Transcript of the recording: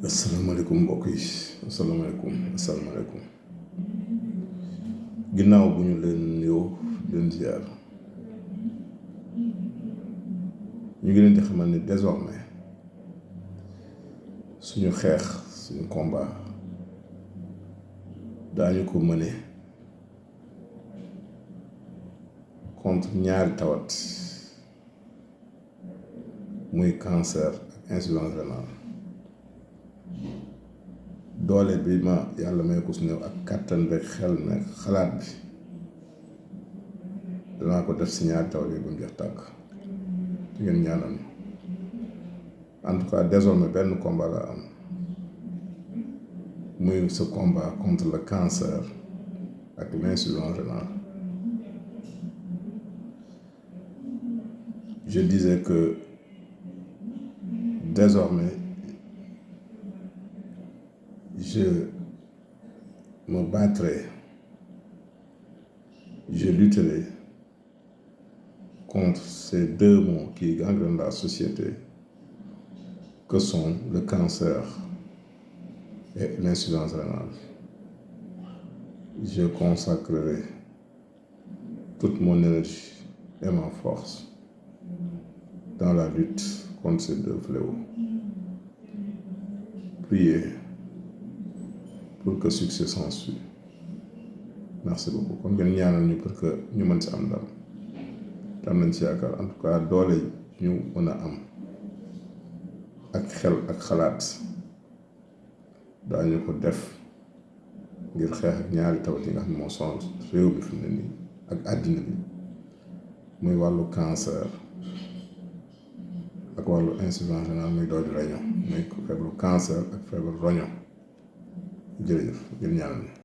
asalaamaaleykum mbokk yi asalaamaaleykum ginnaaw bu ñu leen nuyoo leen ziar ñu ngi leen di xamal ni désormais suñu xeex suñu combat daañu ko mëne contre ñaari tawat muy cancer ak insuffisance rénale doole bi ma yàlla may ko su néew ak kàttan beeg xel ne xalaat bi danaa ko def si ñaari tawat yi ba mu jeex tàkk te ngeen ñaanal en tout cas désormais benn combat la am muy ce combat contre le cancer ak l'insuffisance rénale. Je disais que désormais je me battrai, je lutterai contre ces deux maux qui gangrènent la société, que sont le cancer et l'insuffisance rénale. Je consacrerai toute mon énergie et ma force dans la lutte contre ces deux fléaux. Priez pour que succès s'ensuive. Merci beaucoup. Kon ngeen ñaanal ñu pour que ñu mën si am ndam te am nañ ci yaakaar en tout cas doole ñu mën a am ak xel ak xalaat daañu ko def ngir xeex ak ñaari tawat yi nga xam ne moo sonal réew bi fi mu ne nii ak àddina bi muy wàllu cancer ak wàllu insuffisance rénale muy dooju roño muy feebaru cancer ak feebaru roño jërëjëf ngeen ñaanal